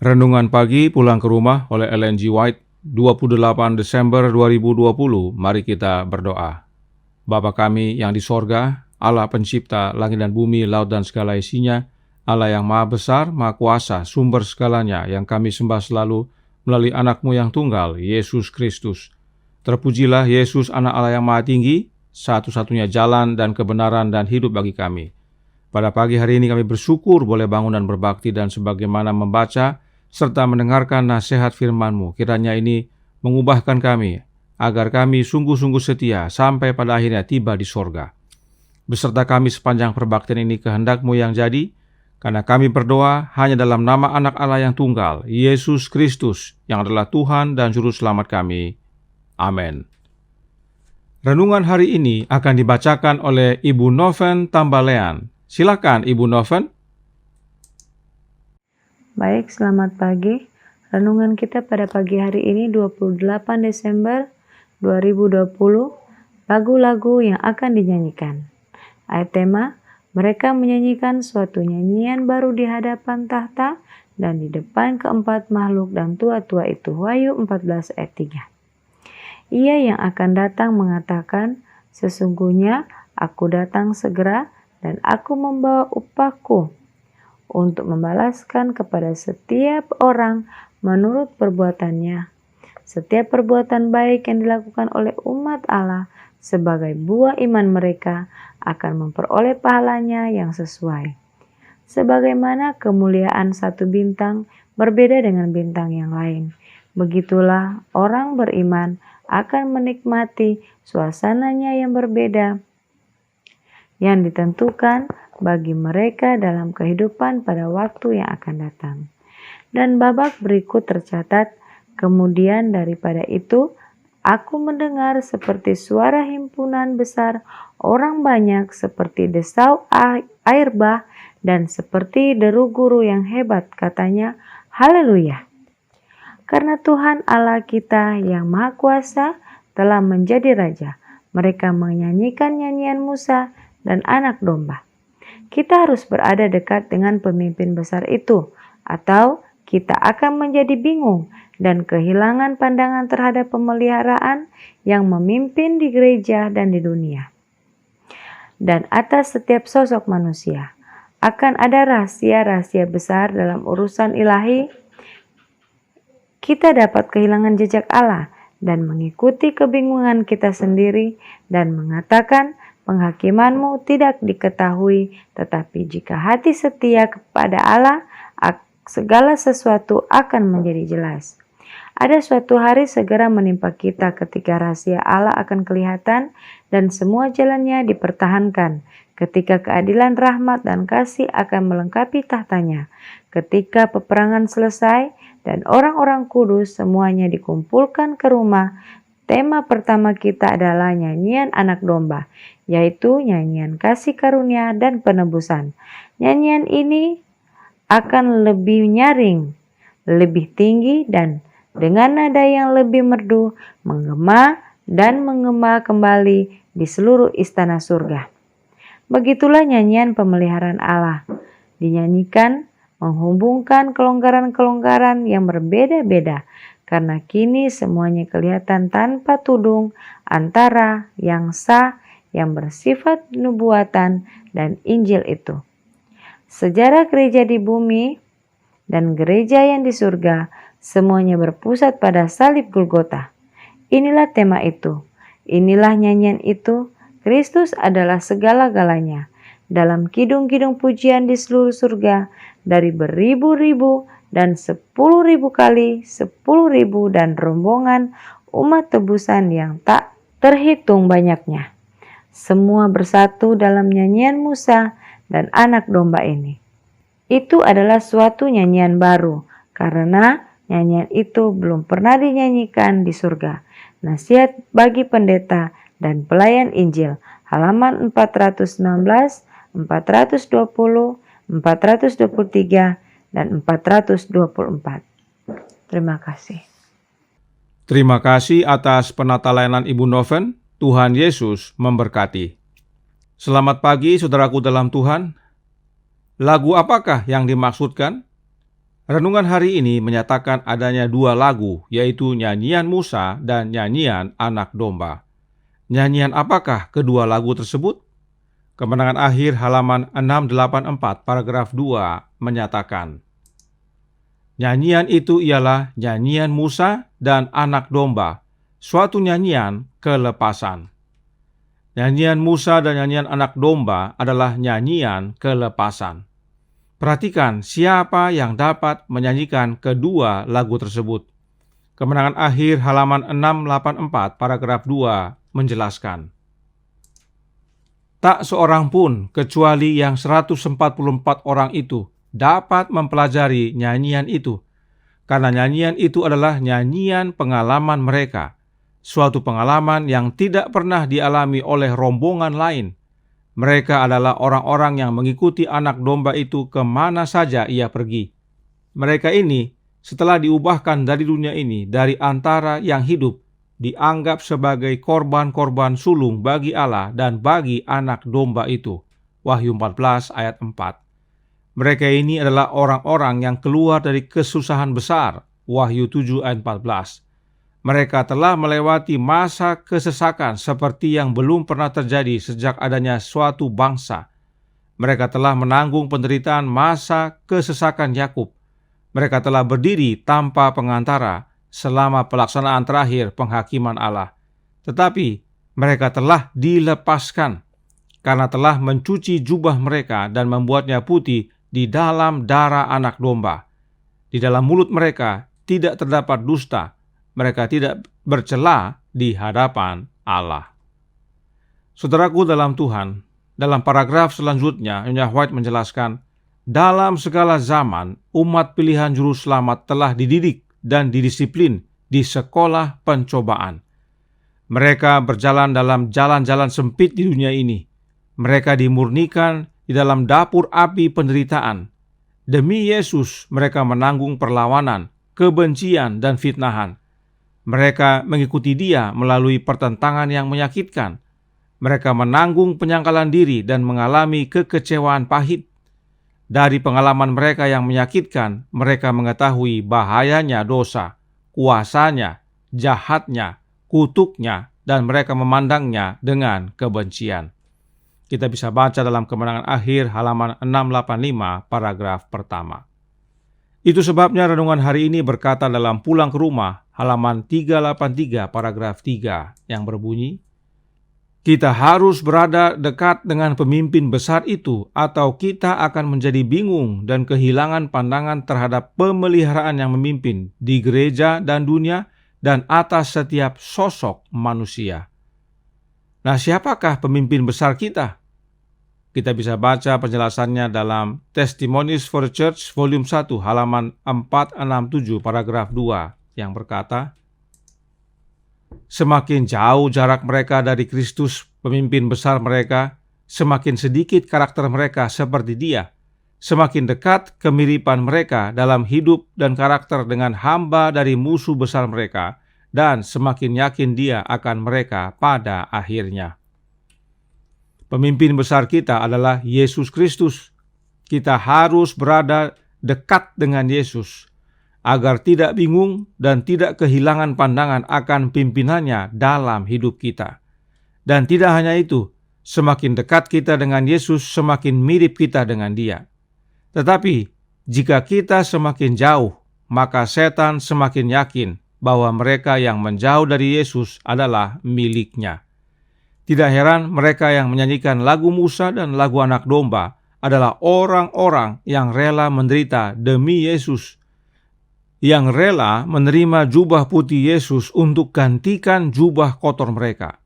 Renungan pagi pulang ke rumah oleh Ellen G. White, 28 Desember 2020. Mari kita berdoa. Bapa kami yang di sorga, Allah pencipta langit dan bumi, laut dan segala isinya, Allah yang maha besar, maha kuasa, sumber segalanya, yang kami sembah selalu melalui anak-Mu yang tunggal, Yesus Kristus. Terpujilah Yesus, anak Allah yang maha tinggi, satu-satunya jalan dan kebenaran dan hidup bagi kami. Pada pagi hari ini kami bersyukur boleh bangun dan berbakti dan sebagaimana membaca serta mendengarkan nasihat firman-Mu. Kiranya ini mengubahkan kami, agar kami sungguh-sungguh setia sampai pada akhirnya tiba di sorga. Beserta kami sepanjang perbaktian ini kehendak-Mu yang jadi, karena kami berdoa hanya dalam nama anak Allah yang tunggal, Yesus Kristus, yang adalah Tuhan dan Juru Selamat kami. Amin. Renungan hari ini akan dibacakan oleh Ibu Noven Tambalean. Silakan Ibu Noven. Baik, selamat pagi. Renungan kita pada pagi hari ini 28 Desember 2020, lagu-lagu yang akan dinyanyikan. Ayat tema, mereka menyanyikan suatu nyanyian baru di hadapan tahta dan di depan keempat makhluk dan tua-tua itu. Wahyu 14 ayat 3. Ia yang akan datang mengatakan, sesungguhnya aku datang segera dan aku membawa upahku untuk membalaskan kepada setiap orang menurut perbuatannya. Setiap perbuatan baik yang dilakukan oleh umat Allah sebagai buah iman mereka akan memperoleh pahalanya yang sesuai. Sebagaimana kemuliaan satu bintang berbeda dengan bintang yang lain, begitulah orang beriman akan menikmati suasananya yang berbeda yang ditentukan bagi mereka dalam kehidupan pada waktu yang akan datang. Dan babak berikut tercatat, kemudian daripada itu, aku mendengar seperti suara himpunan besar orang banyak, seperti desau air bah, dan seperti deru guru yang hebat, katanya, Haleluya! Karena Tuhan Allah kita yang Maha Kuasa telah menjadi Raja. Mereka menyanyikan nyanyian Musa dan anak domba. Kita harus berada dekat dengan pemimpin besar itu, atau kita akan menjadi bingung dan kehilangan pandangan terhadap pemeliharaan yang memimpin di gereja dan di dunia. Dan atas setiap sosok manusia akan ada rahasia-rahasia besar dalam urusan ilahi. Kita dapat kehilangan jejak Allah dan mengikuti kebingungan kita sendiri dan mengatakan, penghakiman-Mu tidak diketahui, tetapi jika hati setia kepada Allah, segala sesuatu akan menjadi jelas. Ada suatu hari segera menimpa kita ketika rahasia Allah akan kelihatan dan semua jalannya dipertahankan, ketika keadilan, rahmat, dan kasih akan melengkapi tahtanya, ketika peperangan selesai dan orang-orang kudus semuanya dikumpulkan ke rumah. Tema pertama kita adalah nyanyian anak domba, yaitu nyanyian kasih karunia dan penebusan. Nyanyian ini akan lebih nyaring, lebih tinggi, dan dengan nada yang lebih merdu, menggema dan mengema kembali di seluruh istana surga. Begitulah nyanyian pemeliharaan Allah, dinyanyikan menghubungkan kelonggaran-kelonggaran yang berbeda-beda, karena kini semuanya kelihatan tanpa tudung antara yang sah, yang bersifat nubuatan, dan Injil itu. Sejarah gereja di bumi dan gereja yang di surga, semuanya berpusat pada salib Golgota. Inilah tema itu, inilah nyanyian itu, Kristus adalah segala-galanya. Dalam kidung-kidung pujian di seluruh surga, dari beribu-ribu dan 10.000 kali 10.000 dan rombongan umat tebusan yang tak terhitung banyaknya. Semua bersatu dalam nyanyian Musa dan anak domba ini. Itu adalah suatu nyanyian baru, karena nyanyian itu belum pernah dinyanyikan di surga. Nasihat bagi pendeta dan pelayan Injil, halaman 416, 420, 423, dan 424. Terima kasih. Terima kasih atas penata layanan Ibu Noven. Tuhan Yesus memberkati. Selamat pagi saudaraku dalam Tuhan. Lagu apakah yang dimaksudkan? Renungan hari ini menyatakan adanya dua lagu, yaitu nyanyian Musa dan nyanyian Anak Domba. Nyanyian apakah kedua lagu tersebut? Kemenangan akhir halaman 684 paragraf 2 menyatakan, nyanyian itu ialah nyanyian Musa dan Anak Domba, suatu nyanyian kelepasan. Nyanyian Musa dan nyanyian Anak Domba adalah nyanyian kelepasan. Perhatikan siapa yang dapat menyanyikan kedua lagu tersebut. Kemenangan akhir halaman 684 paragraf 2 menjelaskan, tak seorang pun kecuali yang 144 orang itu dapat mempelajari nyanyian itu, karena nyanyian itu adalah nyanyian pengalaman mereka, suatu pengalaman yang tidak pernah dialami oleh rombongan lain. Mereka adalah orang-orang yang mengikuti Anak Domba itu kemana saja ia pergi. Mereka ini, setelah diubahkan dari dunia ini, dari antara yang hidup, dianggap sebagai korban-korban sulung bagi Allah dan bagi Anak Domba itu. Wahyu 14 ayat 4. Mereka ini adalah orang-orang yang keluar dari kesusahan besar. Wahyu 7 ayat 14. Mereka telah melewati masa kesesakan seperti yang belum pernah terjadi sejak adanya suatu bangsa. Mereka telah menanggung penderitaan masa kesesakan Yakub. Mereka telah berdiri tanpa pengantara selama pelaksanaan terakhir penghakiman Allah. Tetapi mereka telah dilepaskan karena telah mencuci jubah mereka dan membuatnya putih di dalam darah Anak Domba. Di dalam mulut mereka tidak terdapat dusta. Mereka tidak bercela di hadapan Allah. Saudaraku dalam Tuhan, dalam paragraf selanjutnya, Nyonya White menjelaskan, dalam segala zaman, umat pilihan juru selamat telah dididik dan didisiplin di sekolah pencobaan. Mereka berjalan dalam jalan-jalan sempit di dunia ini. Mereka dimurnikan di dalam dapur api penderitaan. Demi Yesus, mereka menanggung perlawanan, kebencian, dan fitnahan. Mereka mengikuti Dia melalui pertentangan yang menyakitkan. Mereka menanggung penyangkalan diri dan mengalami kekecewaan pahit. Dari pengalaman mereka yang menyakitkan, mereka mengetahui bahayanya dosa, kuasanya, jahatnya, kutuknya, dan mereka memandangnya dengan kebencian. Kita bisa baca dalam Kemenangan Akhir halaman 685 paragraf pertama. Itu sebabnya renungan hari ini berkata dalam Pulang ke Rumah halaman 383 paragraf 3 yang berbunyi, kita harus berada dekat dengan pemimpin besar itu atau kita akan menjadi bingung dan kehilangan pandangan terhadap pemeliharaan yang memimpin di gereja dan dunia dan atas setiap sosok manusia. Nah, siapakah pemimpin besar kita? Kita bisa baca penjelasannya dalam Testimonies for the Church volume 1 halaman 467 paragraf 2 yang berkata, semakin jauh jarak mereka dari Kristus, pemimpin besar mereka, semakin sedikit karakter mereka seperti Dia, semakin dekat kemiripan mereka dalam hidup dan karakter dengan hamba dari musuh besar mereka, dan semakin yakin Dia akan mereka pada akhirnya. Pemimpin besar kita adalah Yesus Kristus. Kita harus berada dekat dengan Yesus, agar tidak bingung dan tidak kehilangan pandangan akan pimpinannya dalam hidup kita. Dan tidak hanya itu, semakin dekat kita dengan Yesus, semakin mirip kita dengan Dia. Tetapi, jika kita semakin jauh, maka setan semakin yakin bahwa mereka yang menjauh dari Yesus adalah miliknya. Tidak heran mereka yang menyanyikan lagu Musa dan lagu Anak Domba adalah orang-orang yang rela menderita demi Yesus, yang rela menerima jubah putih Yesus untuk gantikan jubah kotor mereka.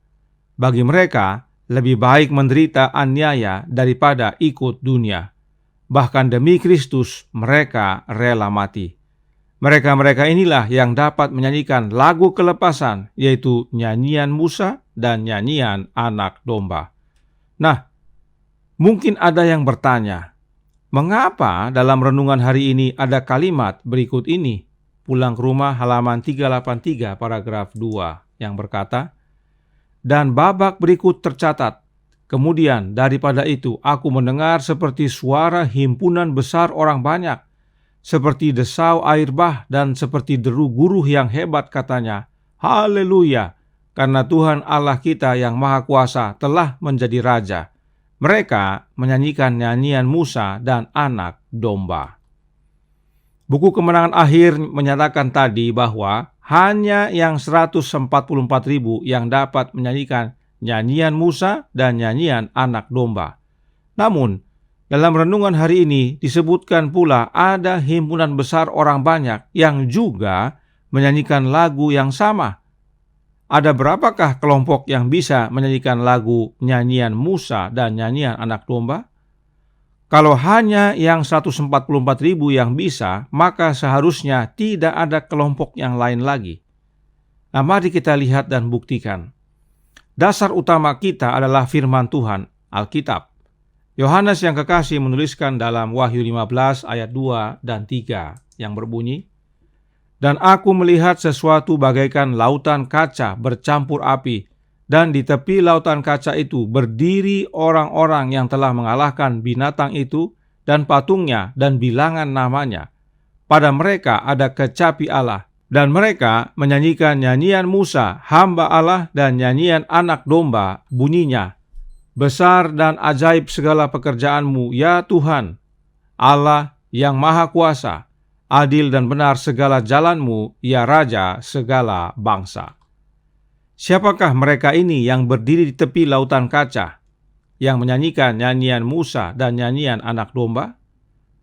Bagi mereka, lebih baik menderita aniaya daripada ikut dunia. Bahkan demi Kristus, mereka rela mati. Mereka-mereka inilah yang dapat menyanyikan lagu kelepasan, yaitu nyanyian Musa dan nyanyian Anak Domba. Nah, mungkin ada yang bertanya, mengapa dalam renungan hari ini ada kalimat berikut ini? Pulang ke Rumah halaman 383 paragraf 2 yang berkata, dan babak berikut tercatat, kemudian daripada itu aku mendengar seperti suara himpunan besar orang banyak, seperti desau air bah dan seperti deru guruh yang hebat katanya, Haleluya, karena Tuhan Allah kita yang Maha Kuasa telah menjadi Raja. Mereka menyanyikan nyanyian Musa dan anak domba. Buku Kemenangan Akhir menyatakan tadi bahwa hanya yang 144.000 yang dapat menyanyikan nyanyian Musa dan nyanyian anak domba. Namun, dalam renungan hari ini disebutkan pula ada himpunan besar orang banyak yang juga menyanyikan lagu yang sama. Ada berapakah kelompok yang bisa menyanyikan lagu nyanyian Musa dan nyanyian anak domba? Kalau hanya yang 144.000 yang bisa, maka seharusnya tidak ada kelompok yang lain lagi. Nah, mari kita lihat dan buktikan. Dasar utama kita adalah firman Tuhan, Alkitab. Yohanes yang kekasih menuliskan dalam Wahyu 15 ayat 2 dan 3 yang berbunyi, "Dan aku melihat sesuatu bagaikan lautan kaca bercampur api, dan di tepi lautan kaca itu berdiri orang-orang yang telah mengalahkan binatang itu dan patungnya dan bilangan namanya. Pada mereka ada kecapi Allah, dan mereka menyanyikan nyanyian Musa, hamba Allah, dan nyanyian anak domba, bunyinya, Besar dan ajaib segala pekerjaanmu, ya Tuhan, Allah yang Maha Kuasa, adil dan benar segala jalanmu, ya Raja segala bangsa." Siapakah mereka ini yang berdiri di tepi lautan kaca, yang menyanyikan nyanyian Musa dan nyanyian anak domba?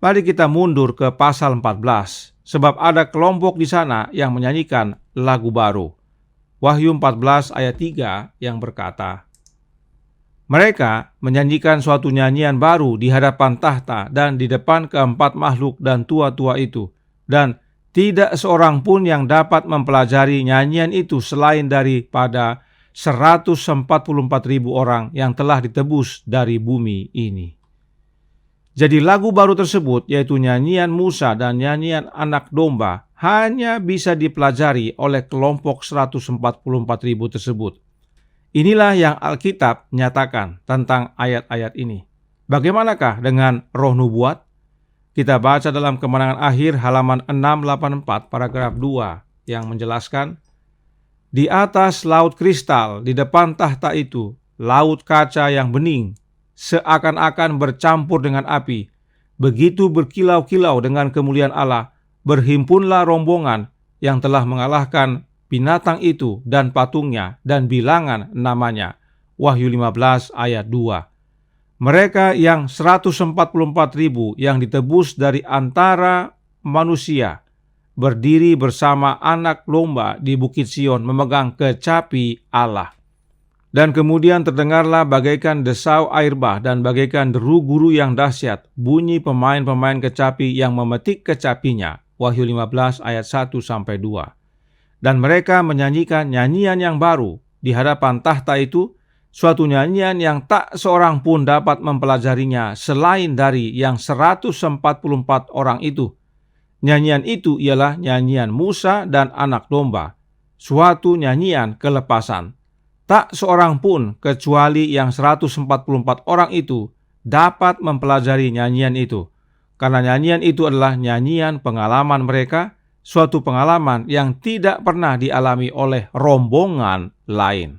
Mari kita mundur ke pasal 14, sebab ada kelompok di sana yang menyanyikan lagu baru. Wahyu 14 ayat 3 yang berkata, "Mereka menyanyikan suatu nyanyian baru di hadapan tahta dan di depan keempat makhluk dan tua-tua itu, dan tidak seorang pun yang dapat mempelajari nyanyian itu selain daripada 144.000 orang yang telah ditebus dari bumi ini." Jadi lagu baru tersebut, yaitu nyanyian Musa dan nyanyian anak domba, hanya bisa dipelajari oleh kelompok 144.000 tersebut. Inilah yang Alkitab nyatakan tentang ayat-ayat ini. Bagaimanakah dengan roh nubuat? Kita baca dalam Kemenangan Akhir halaman 684 paragraf 2 yang menjelaskan, "Di atas laut kristal di depan tahta itu, laut kaca yang bening, seakan-akan bercampur dengan api, begitu berkilau-kilau dengan kemuliaan Allah, berhimpunlah rombongan yang telah mengalahkan binatang itu dan patungnya dan bilangan namanya." Wahyu 15 ayat 2. Mereka yang 144.000 yang ditebus dari antara manusia berdiri bersama anak domba di Bukit Sion memegang kecapi Allah. Dan kemudian terdengarlah bagaikan desau air bah dan bagaikan deru guru yang dahsyat, bunyi pemain-pemain kecapi yang memetik kecapinya. Wahyu 15 ayat 1-2. Dan mereka menyanyikan nyanyian yang baru di hadapan tahta itu, suatu nyanyian yang tak seorang pun dapat mempelajarinya selain dari yang 144 orang itu. Nyanyian itu ialah nyanyian Musa dan anak domba, suatu nyanyian kelepasan. Tak seorang pun kecuali yang 144 orang itu dapat mempelajari nyanyian itu, karena nyanyian itu adalah nyanyian pengalaman mereka, suatu pengalaman yang tidak pernah dialami oleh rombongan lain.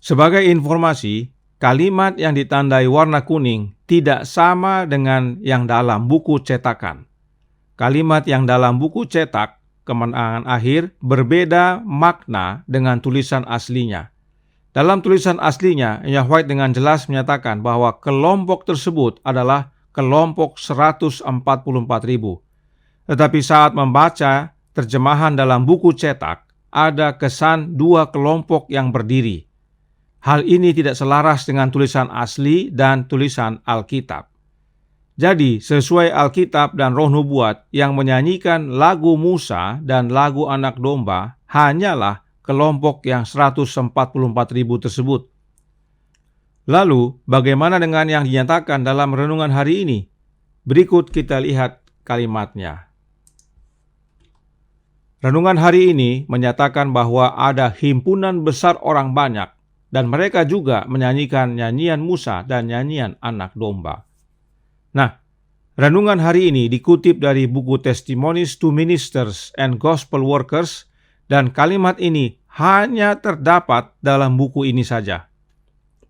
Sebagai informasi, kalimat yang ditandai warna kuning tidak sama dengan yang dalam buku cetakan. Kalimat yang dalam buku cetak, Kemenangan Akhir, berbeda makna dengan tulisan aslinya. Dalam tulisan aslinya, Enya White dengan jelas menyatakan bahwa kelompok tersebut adalah kelompok 144.000. Tetapi saat membaca terjemahan dalam buku cetak, ada kesan dua kelompok yang berdiri. Hal ini tidak selaras dengan tulisan asli dan tulisan Alkitab. Jadi, sesuai Alkitab dan roh nubuat, yang menyanyikan lagu Musa dan lagu anak domba hanyalah kelompok yang 144.000 tersebut. Lalu, bagaimana dengan yang dinyatakan dalam renungan hari ini? Berikut kita lihat kalimatnya. Renungan hari ini menyatakan bahwa ada himpunan besar orang banyak, dan mereka juga menyanyikan nyanyian Musa dan nyanyian anak domba. Nah, Renungan hari ini dikutip dari buku Testimonies to Ministers and Gospel Workers, dan kalimat ini hanya terdapat dalam buku ini saja.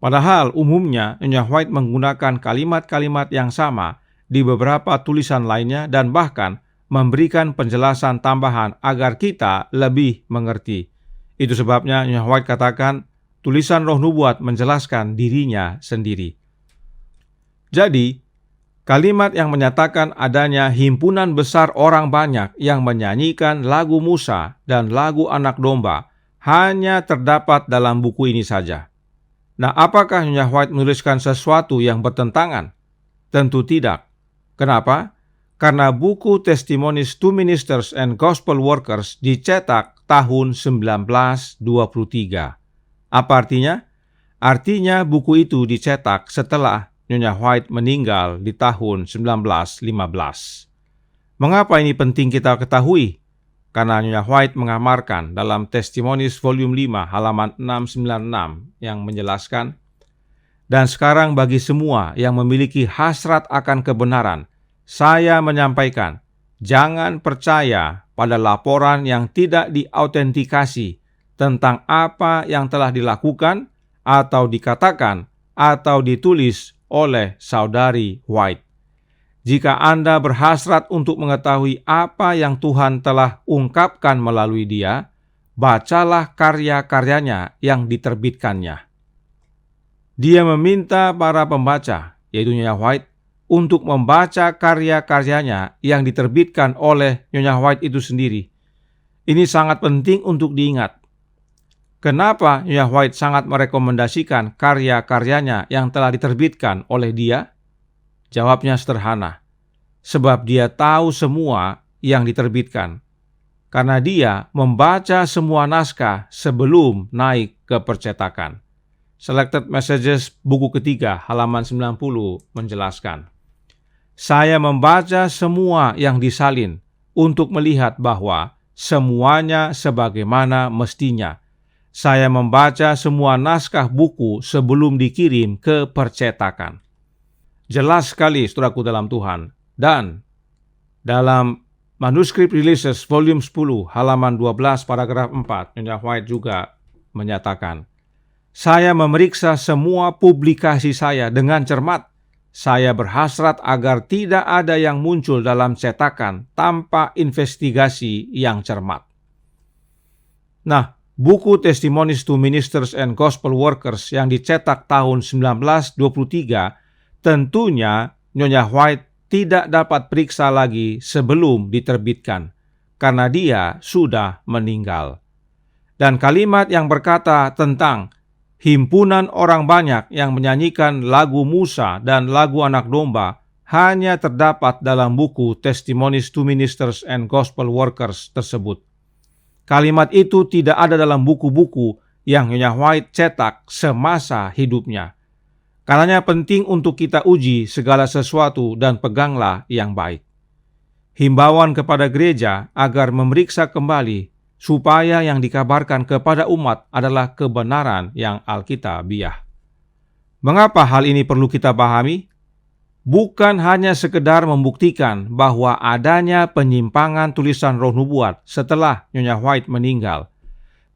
Padahal umumnya Nyonya White menggunakan kalimat-kalimat yang sama di beberapa tulisan lainnya dan bahkan memberikan penjelasan tambahan agar kita lebih mengerti. Itu sebabnya Nyonya White katakan, tulisan Roh Nubuat menjelaskan dirinya sendiri. Jadi, kalimat yang menyatakan adanya himpunan besar orang banyak yang menyanyikan lagu Musa dan lagu Anak Domba hanya terdapat dalam buku ini saja. Nah, apakah Nyonya White menuliskan sesuatu yang bertentangan? Tentu tidak. Kenapa? Karena buku Testimonies to Ministers and Gospel Workers dicetak tahun 1923. Apa artinya? Artinya buku itu dicetak setelah Nyonya White meninggal di tahun 1915. Mengapa ini penting kita ketahui? Karena Nyonya White mengamarkan dalam Testimonies volume 5 halaman 696 yang menjelaskan, dan sekarang bagi semua yang memiliki hasrat akan kebenaran, saya menyampaikan, jangan percaya pada laporan yang tidak diautentikasi tentang apa yang telah dilakukan atau dikatakan atau ditulis oleh saudari White. Jika Anda berhasrat untuk mengetahui apa yang Tuhan telah ungkapkan melalui dia, bacalah karya-karyanya yang diterbitkannya. Dia meminta para pembaca, yaitu Nyonya White, untuk membaca karya-karyanya yang diterbitkan oleh Nyonya White itu sendiri. Ini sangat penting untuk diingat. Kenapa Nyonya White sangat merekomendasikan karya-karyanya yang telah diterbitkan oleh dia? Jawabnya sederhana, sebab dia tahu semua yang diterbitkan, karena dia membaca semua naskah sebelum naik ke percetakan. Selected Messages buku ketiga halaman 90 menjelaskan, saya membaca semua yang disalin untuk melihat bahwa semuanya sebagaimana mestinya. Saya membaca semua naskah buku sebelum dikirim ke percetakan. Jelas sekali, saudaraku dalam Tuhan. Dan dalam Manuskrip Releases volume 10 halaman 12 paragraf 4, Nyonya White juga menyatakan, saya memeriksa semua publikasi saya dengan cermat. Saya berhasrat agar tidak ada yang muncul dalam cetakan tanpa investigasi yang cermat. Nah, buku Testimonies to Ministers and Gospel Workers yang dicetak tahun 1923 tentunya Nyonya White tidak dapat periksa lagi sebelum diterbitkan, karena dia sudah meninggal. Dan kalimat yang berkata tentang himpunan orang banyak yang menyanyikan lagu Musa dan lagu Anak Domba hanya terdapat dalam buku Testimonies to Ministers and Gospel Workers tersebut. Kalimat itu tidak ada dalam buku-buku yang Nyonya White cetak semasa hidupnya. Karenanya penting untuk kita uji segala sesuatu dan peganglah yang baik. Himbauan kepada gereja agar memeriksa kembali supaya yang dikabarkan kepada umat adalah kebenaran yang alkitabiah. Mengapa hal ini perlu kita pahami? Bukan hanya sekedar membuktikan bahwa adanya penyimpangan tulisan Roh Nubuat setelah Nyonya White meninggal,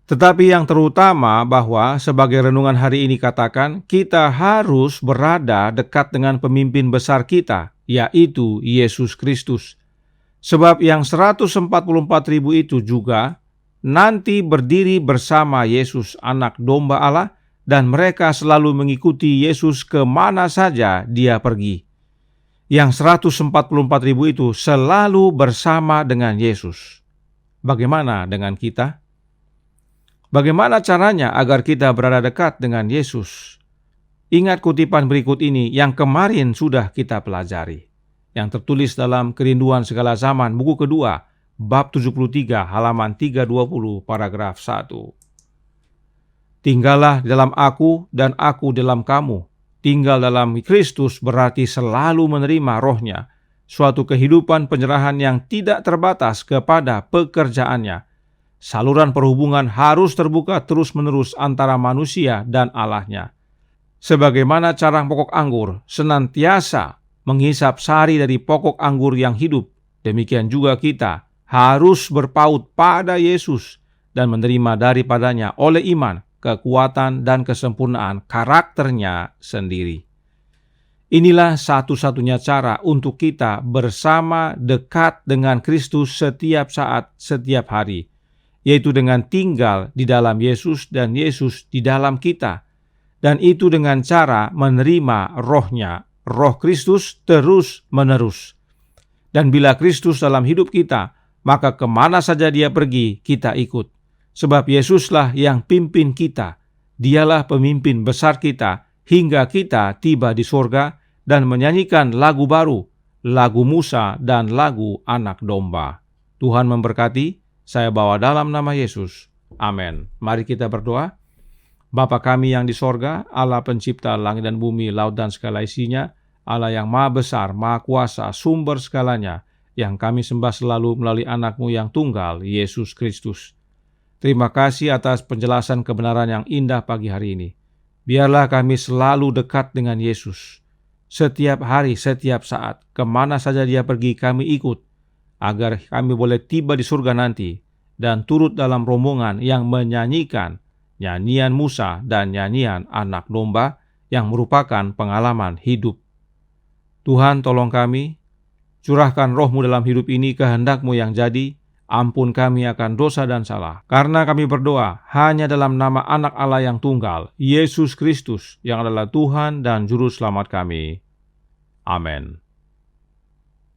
tetapi yang terutama bahwa sebagai renungan hari ini katakan, kita harus berada dekat dengan pemimpin besar kita, yaitu Yesus Kristus. Sebab yang 144.000 itu juga nanti berdiri bersama Yesus, Anak Domba Allah, dan mereka selalu mengikuti Yesus kemana saja dia pergi. Yang 144.000 itu selalu bersama dengan Yesus. Bagaimana dengan kita? Bagaimana caranya agar kita berada dekat dengan Yesus? Ingat kutipan berikut ini yang kemarin sudah kita pelajari, yang tertulis dalam Kerinduan Segala Zaman, buku kedua, bab 73, halaman 320, paragraf 1. Tinggallah dalam aku dan aku dalam kamu. Tinggal dalam Kristus berarti selalu menerima Roh-Nya, suatu kehidupan penyerahan yang tidak terbatas kepada pekerjaannya. Saluran perhubungan harus terbuka terus-menerus antara manusia dan Allah-Nya. Sebagaimana carang pokok anggur senantiasa menghisap sari dari pokok anggur yang hidup, demikian juga kita harus berpaut pada Yesus dan menerima daripadanya oleh iman kekuatan dan kesempurnaan karakternya sendiri. Inilah satu-satunya cara untuk kita bersama dekat dengan Kristus setiap saat, setiap hari, yaitu dengan tinggal di dalam Yesus dan Yesus di dalam kita. Dan itu dengan cara menerima roh-Nya, roh Kristus terus-menerus. Dan bila Kristus dalam hidup kita, maka kemana saja Dia pergi, kita ikut. Sebab Yesuslah yang pimpin kita. Dialah pemimpin besar kita hingga kita tiba di surga dan menyanyikan lagu baru, lagu Musa dan lagu Anak Domba. Tuhan memberkati, saya bawa dalam nama Yesus. Amin. Mari kita berdoa. Bapa kami yang di sorga, Allah pencipta langit dan bumi, laut dan segala isinya, Allah yang maha besar, maha kuasa, sumber segalanya, yang kami sembah selalu melalui anak-Mu yang tunggal, Yesus Kristus. Terima kasih atas penjelasan kebenaran yang indah pagi hari ini. Biarlah kami selalu dekat dengan Yesus. Setiap hari, setiap saat, kemana saja Dia pergi kami ikut, agar kami boleh tiba di surga nanti, dan turut dalam rombongan yang menyanyikan nyanyian Musa dan nyanyian Anak Domba yang merupakan pengalaman hidup. Tuhan tolong kami, curahkan roh-Mu dalam hidup ini kehendak-Mu yang jadi. Ampun kami akan dosa dan salah. Karena kami berdoa hanya dalam nama Anak Allah yang tunggal, Yesus Kristus, yang adalah Tuhan dan Juru Selamat kami. Amin.